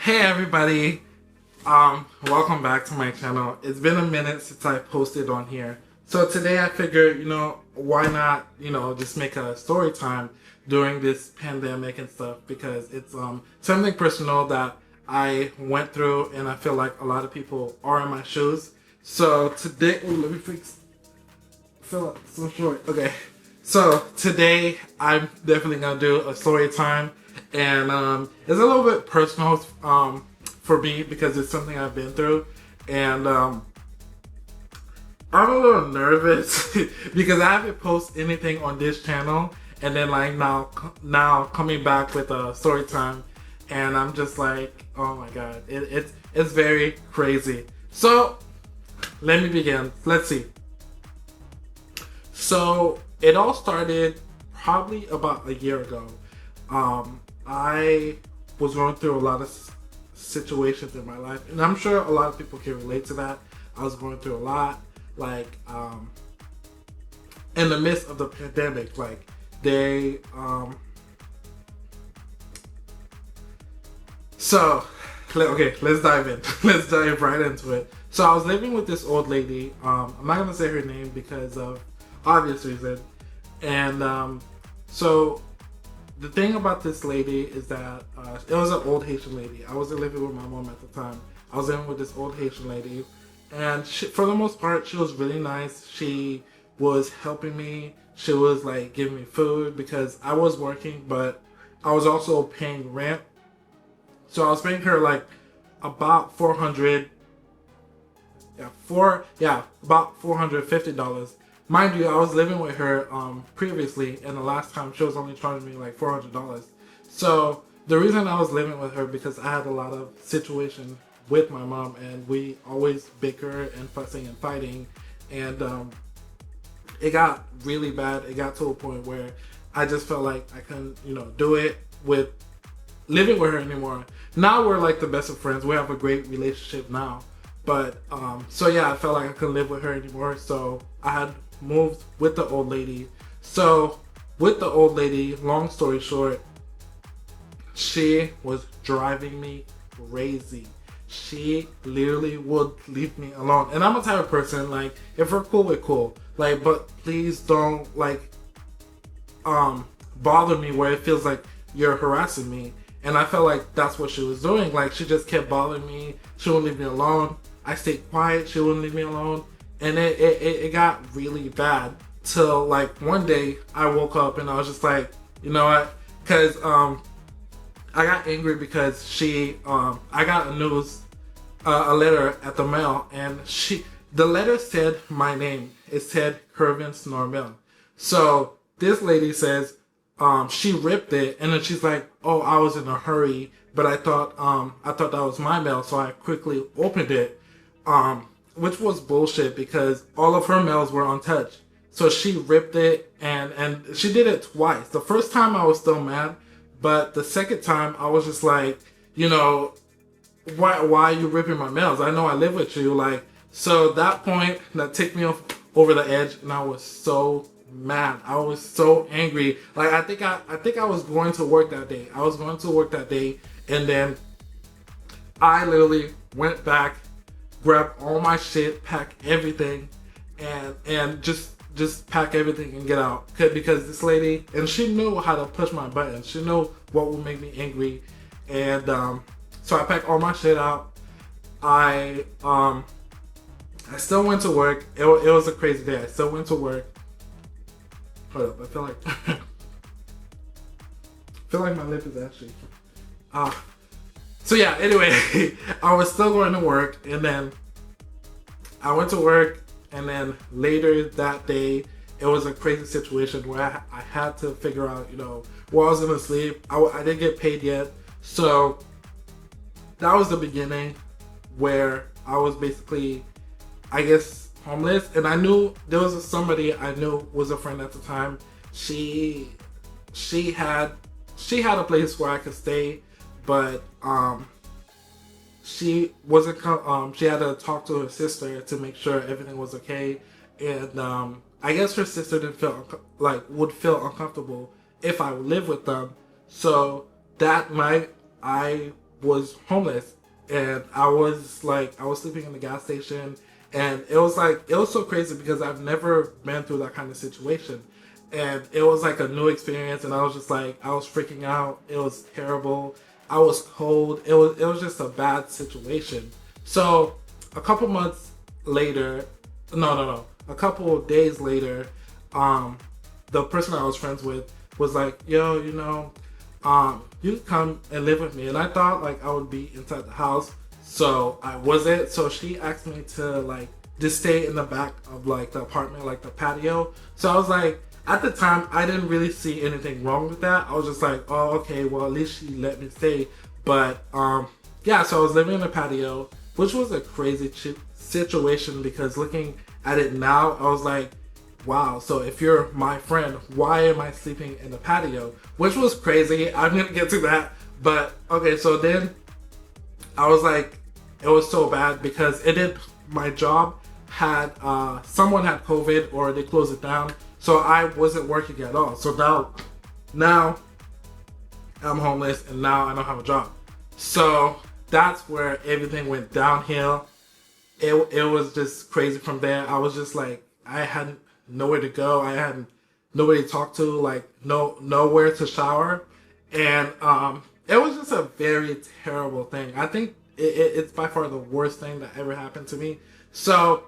Hey everybody, welcome back to my channel. It's been a minute since I posted on here. So today I figured, why not, just make a story time during this pandemic and stuff, because it's something personal that I went through and I feel like a lot of people are in my shoes. So today, let me fix, I feel like so short. Okay. So today I'm definitely gonna do a story time, and it's a little bit personal for me because it's something I've been through, and I'm a little nervous because I haven't posted anything on this channel, and then like now coming back with a story time, and I'm just like, oh my god, it's very crazy. So let me begin. Let's see. So it all started probably about a year ago. I was going through a lot of situations in my life, and I'm sure a lot of people can relate to that. I was going through a lot, like in the midst of the pandemic. Like they, so okay, let's dive in. Let's dive right into it. So I was living with this old lady. I'm not gonna say her name because of obvious reason. And so the thing about this lady is that it was an old Haitian lady. I wasn't living with my mom at the time. I was living with this old Haitian lady, and for the most part, she was really nice. She was helping me. She was like giving me food because I was working, but I was also paying rent. So I was paying her like about about $450. Mind you, I was living with her previously, and the last time she was only charging me like $400. So the reason I was living with her because I had a lot of situation with my mom, and we always bicker and fussing and fighting, and it got really bad. It got to a point where I just felt like I couldn't, do it with living with her anymore. Now we're like the best of friends. We have a great relationship now. But so yeah, I felt like I couldn't live with her anymore. So I had moved with the old lady. So with the old lady, long story short, she was driving me crazy. She literally would leave me alone. And I'm a type of person, like, if we're cool, we're cool. Like, but please don't like bother me where it feels like you're harassing me. And I felt like that's what she was doing. Like, she just kept bothering me. She wouldn't leave me alone. I stayed quiet. She wouldn't leave me alone. And it got really bad. Till, like, one day I woke up and I was just like, you know what? Because I got angry because I got a letter at the mail. And the letter said my name. It said Kervin Snormel. So this lady says, she ripped it, and then she's like, "Oh, I was in a hurry, but I thought that was my mail, so I quickly opened it," which was bullshit because all of her mails were untouced. So she ripped it, and she did it twice. The first time I was still mad, but the second time I was just like, why are you ripping my mails? I know I live with you, like. So that point that took me over the edge, and I was so mad. I was so angry. Like, I think I was going to work that day. I was going to work that day, and then I literally went back, grabbed all my shit, packed everything, and just pack everything and get out. Because this lady, and she knew how to push my buttons. She knew what would make me angry, and so I packed all my shit out. I still went to work. It was a crazy day. I still went to work. Hold up, I feel like my lip is actually. So yeah, anyway, I was still going to work, and then I went to work, and then later that day, it was a crazy situation where I had to figure out, where I was gonna sleep. I didn't get paid yet, so that was the beginning where I was basically, I guess, homeless. And I knew there was somebody I knew was a friend at the time. She had a place where I could stay, but she wasn't she had to talk to her sister to make sure everything was okay. And I guess her sister would feel uncomfortable if I lived with them. So that night I was homeless, and I was sleeping in the gas station, and it was so crazy because I've never been through that kind of situation, and it was like a new experience, and I was just like, I was freaking out. It was terrible. I was cold. It was just a bad situation. So a couple months later, no, a couple of days later, the person I was friends with was like, yo, you can come and live with me. And I thought like I would be inside the house. So I wasn't. So she asked me to like just stay in the back of like the apartment, like the patio. So I was like, at the time, I didn't really see anything wrong with that. I was just like, oh, okay, well, at least she let me stay. But yeah, so I was living in the patio, which was a crazy situation because looking at it now, I was like, wow, so if you're my friend, why am I sleeping in the patio? Which was crazy. I'm going to get to that. But okay, so then I was like, it was so bad because my job had, someone had COVID or they closed it down. So I wasn't working at all. So now I'm homeless and now I don't have a job. So that's where everything went downhill. It was just crazy from there. I was just like, I had nowhere to go. I had nobody to talk to, like nowhere to shower. And it was just a very terrible thing. I think it's by far the worst thing that ever happened to me. So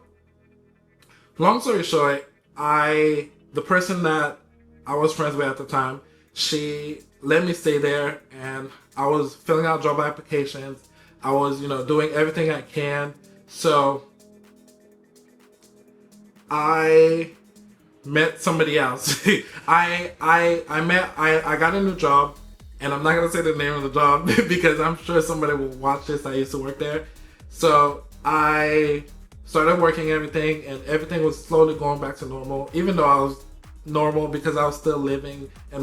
long story short, the person that I was friends with at the time, she let me stay there, and I was filling out job applications. I was, doing everything I can. So I met somebody else. I got a new job, and I'm not gonna say the name of the job because I'm sure somebody will watch this. I used to work there. So I started working everything, and everything was slowly going back to normal, even though I was normal because I was still living in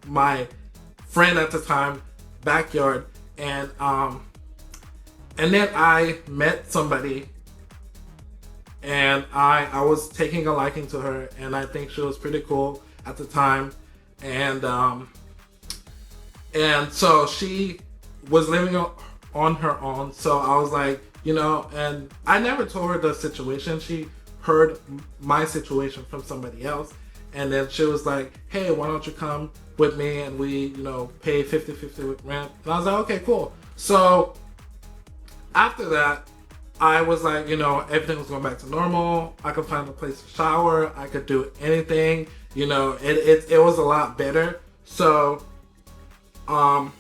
my friend at the time backyard. And then I met somebody, and I was taking a liking to her, and I think she was pretty cool at the time. And so she was living on her own. So I was like, and I never told her the situation. She heard my situation from somebody else. And then she was like, hey, why don't you come with me and we, pay 50-50 with rent. And I was like, okay, cool. So after that, I was like, everything was going back to normal. I could find a place to shower. I could do anything. It was a lot better. So I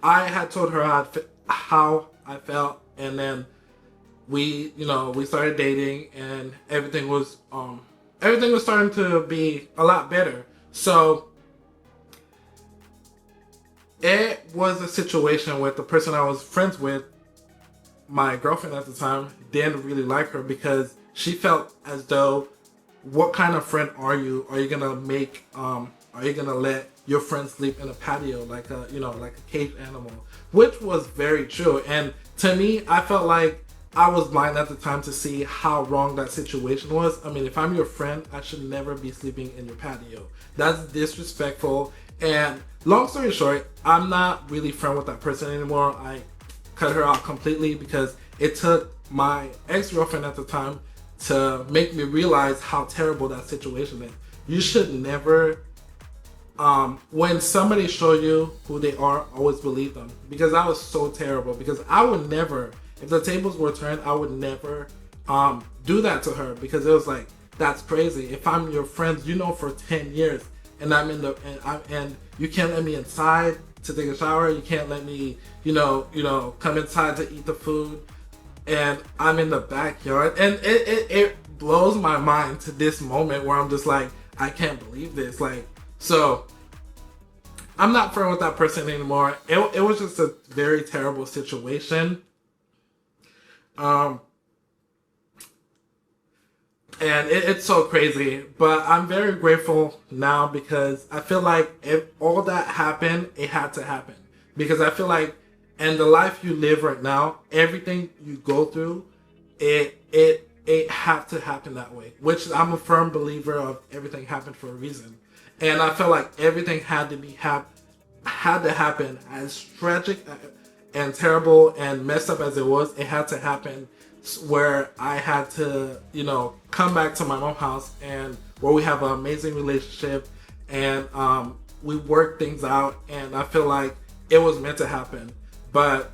had told her how I felt, and then we started dating, and everything was starting to be a lot better. So it was a situation with the person I was friends with, my girlfriend at the time, didn't really like her because she felt as though, what kind of friend are you? Are you gonna let your friend sleep in a patio like a caged animal? Which was very true. And to me, I felt like I was blind at the time to see how wrong that situation was. I mean, if I'm your friend, I should never be sleeping in your patio. That's disrespectful. And long story short, I'm not really friends with that person anymore. I cut her out completely because it took my ex-girlfriend at the time to make me realize how terrible that situation is. You should never, when somebody show you who they are, always believe them. Because that was so terrible. Because I would never, if the tables were turned, I would never do that to her, because it was like, that's crazy. If I'm your friend, for 10 years, and I'm and you can't let me inside to take a shower, you can't let me, come inside to eat the food, and I'm in the backyard, and it blows my mind to this moment where I'm just like, I can't believe this. Like, so I'm not friends with that person anymore. It was just a very terrible situation. And it's so crazy, but I'm very grateful now because I feel like if all that happened, it had to happen. Because I feel like in the life you live right now, everything you go through, it had to happen that way. Which I'm a firm believer of, everything happened for a reason. And I feel like everything had to had to happen. As tragic and terrible and messed up as it was, it had to happen where I had to, you know, come back to my mom's house, and where we have an amazing relationship, and we work things out, and I feel like it was meant to happen. But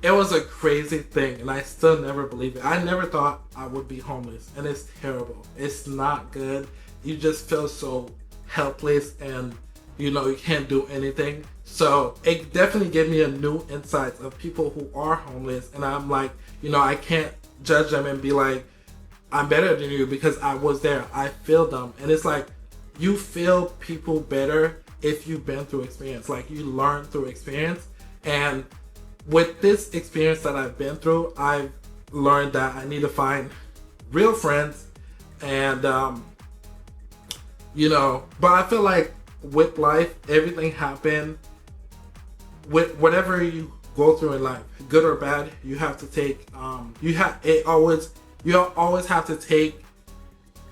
it was a crazy thing, and I still never believe it. I never thought I would be homeless, and it's terrible. It's not good. You just feel so helpless, and you know, you can't do anything. So it definitely gave me a new insight of people who are homeless, and I'm like, you know, I can't judge them and be like, I'm better than you, because I was there. I feel them. And it's like, you feel people better if you've been through experience. Like, you learn through experience. And with this experience that I've been through, I've learned that I need to find real friends. And you know, but I feel like with life, everything happened. With whatever you go through in life, good or bad, you have to take you always have to take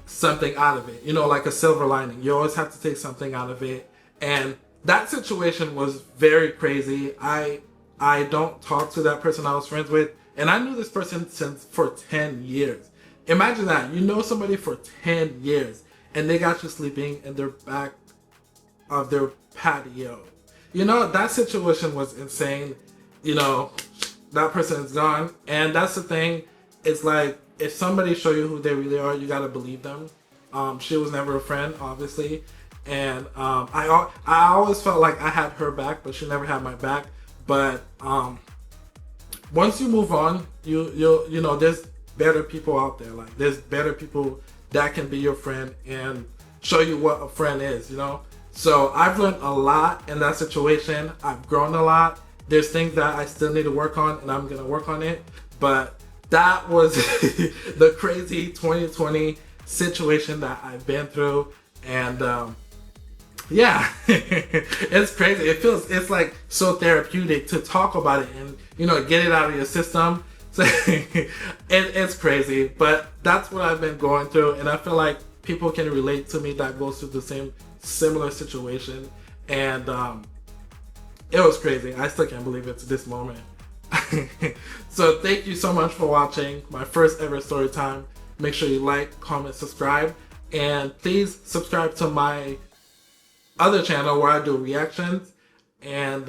something out of it, you know, like a silver lining. You always have to take something out of it. And that situation was very crazy. I don't talk to that person I was friends with, and I knew this person for 10 years. Imagine that. You know somebody for 10 years, and they got you sleeping in their back of their patio. You know, that situation was insane. You know, that person is gone. And that's the thing. It's like, if somebody show you who they really are, you gotta believe them. She was never a friend, obviously. And I always felt like I had her back, but she never had my back. But once you move on, you know, there's better people out there. Like, there's better people that can be your friend and show you what a friend is, you know? So I've learned a lot in that situation. I've grown a lot. There's things that I still need to work on, and I'm gonna work on it. But that was the crazy 2020 situation that I've been through. And yeah, it's crazy. It's like so therapeutic to talk about it and, you know, get it out of your system. So it's crazy, but that's what I've been going through, and I feel like people can relate to me that goes through the similar situation. And it was crazy. I still can't believe it to this moment. So thank you so much for watching my first ever story time. Make sure you like, comment, subscribe, and please subscribe to my other channel where I do reactions. And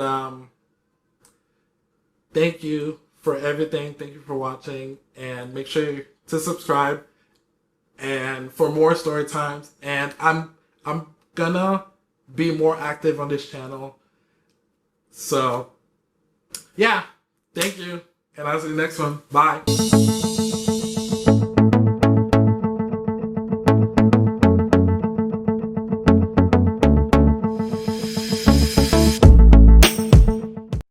thank you for everything. Thank you for watching, and make sure to subscribe and for more story times. And I'm gonna be more active on this channel. So yeah, thank you, and I'll see you next one. Bye.